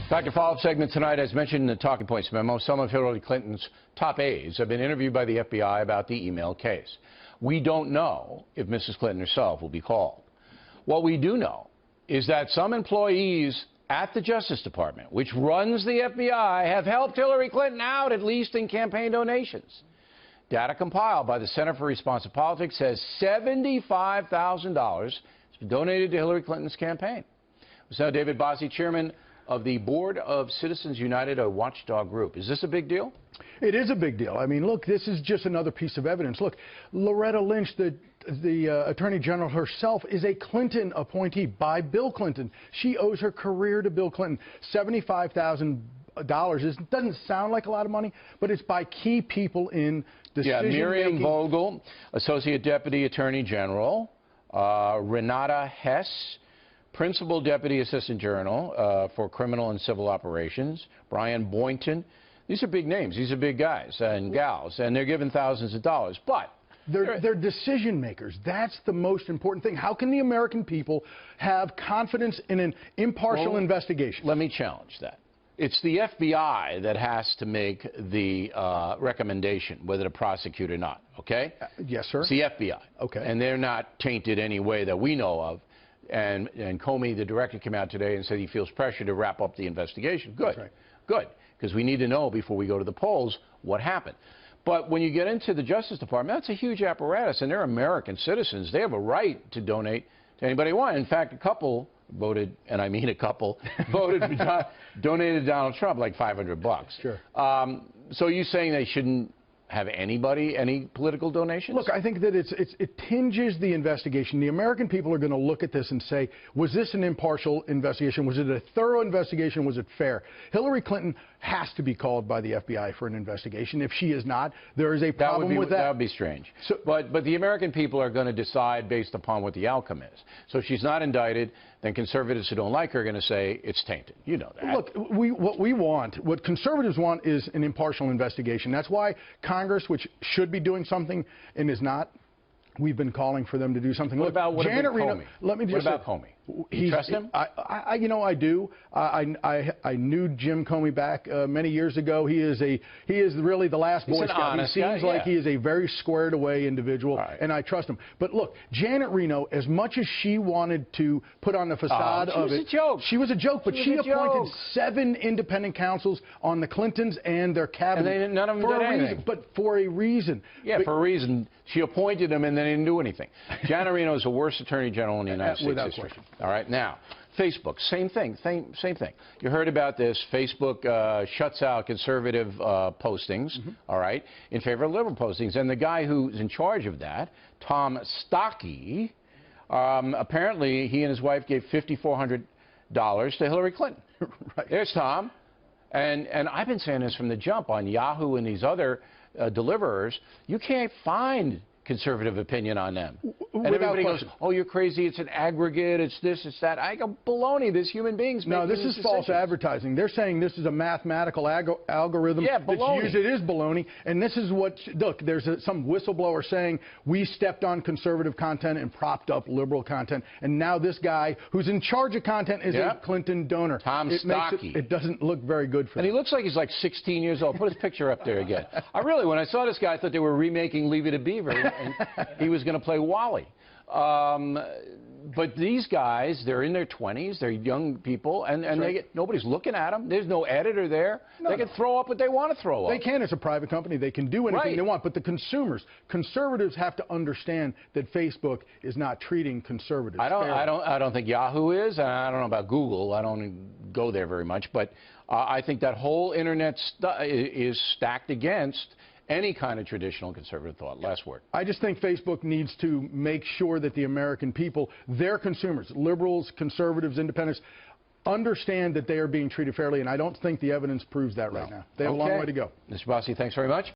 Dr. Follow-up segment tonight. As mentioned in the Talking Points memo, some of Hillary Clinton's top aides have been interviewed by the FBI about the email case. We don't know if Mrs. Clinton herself will be called. What we do know is that some employees at the Justice Department, which runs the FBI, have helped Hillary Clinton out, at least in campaign donations. Data compiled by the Center for Responsive Politics says $75,000 has been donated to Hillary Clinton's campaign. So David Bossie, chairman of the Board of Citizens United, a watchdog group. Is this a big deal? It is a big deal. I mean, look, this is just another piece of evidence. Look, Loretta Lynch, the Attorney General herself, is a Clinton appointee by Bill Clinton. She owes her career to Bill Clinton. $75,000 doesn't sound like a lot of money, but it's by key people in decision-making. Yeah, Miriam Vogel, Associate Deputy Attorney General, Renata Hess, Principal Deputy Assistant General for Criminal and Civil Operations, Brian Boynton. These are big names. These are big guys and gals, and they're given thousands of dollars. But they're decision makers. That's the most important thing. How can the American people have confidence in an impartial investigation? Let me challenge that. It's the FBI that has to make the recommendation whether to prosecute or not, okay? Yes, sir. It's the FBI. Okay. And they're not tainted any way that we know of. And Comey, the director, came out today and said he feels pressure to wrap up the investigation. Good. That's right. Good. Because we need to know before we go to the polls what happened. But when you get into the Justice Department, that's a huge apparatus, and they're American citizens. They have a right to donate to anybody they want. In fact, a couple voted, and I mean a couple, donated Donald Trump like $500. Sure. So are you saying they shouldn't have any political donations? Look, I think that it tinges the investigation. The American people are going to look at this and say, was this an impartial investigation? Was it a thorough investigation? Was it fair? Hillary Clinton has to be called by the FBI for an investigation. If she is not, there is a problem with that. That would be strange. So, but the American people are going to decide based upon what the outcome is. So if she's not indicted, then conservatives who don't like her are going to say it's tainted. You know that. Look, what conservatives want is an impartial investigation. That's why Congress, which should be doing something and is not, we've been calling for them to do something. What about Comey? Let me just what about Comey? You trust him? I do. I knew Jim Comey back many years ago. He is really the last Boy Scout. He seems like he is a very squared away individual, and I trust him. But look, Janet Reno, as much as she wanted to put on the facade of it, she was a joke. But she appointed 7 independent counsels on the Clintons and their cabinet. And none of them did anything. But for a reason. Yeah, for a reason. She appointed them and they didn't do anything. Janet Reno is the worst attorney general in the United States history. Question. All right, now, Facebook, same thing, same thing. You heard about this. Facebook shuts out conservative postings, all right, in favor of liberal postings. And the guy who's in charge of that, Tom Stocky, apparently he and his wife gave $5,400 to Hillary Clinton. Right. There's Tom. And I've been saying this from the jump on Yahoo and these other deliverers. You can't find conservative opinion on them. And everybody goes, oh, you're crazy, it's an aggregate, it's this, it's that. I go, baloney, there's human beings making No, this is false advertising. They're saying this is a mathematical algorithm that's used. It is baloney. And this is what, look, there's some whistleblower saying we stepped on conservative content and propped up liberal content. And now this guy who's in charge of content is a Clinton donor. Tom Stocky. It doesn't look very good for him. And he looks like he's like 16 years old. Put his picture up there again. When I saw this guy, I thought they were remaking Leave It to Beaver. And he was going to play Wally. But these guys, they're in their 20s, they're young people, and nobody's looking at them. There's no editor there. They can throw up what they want to throw up. They can. It's a private company. They can do anything they want. But the conservatives have to understand that Facebook is not treating conservatives fairly. I don't think Yahoo is, and I don't know about Google. I don't go there very much. But I think that whole internet is stacked against any kind of traditional conservative thought. Last word. I just think Facebook needs to make sure that the American people, their consumers, liberals, conservatives, independents, understand that they are being treated fairly, and I don't think the evidence proves that right now. They have a long way to go. Mr. Bossie, thanks very much.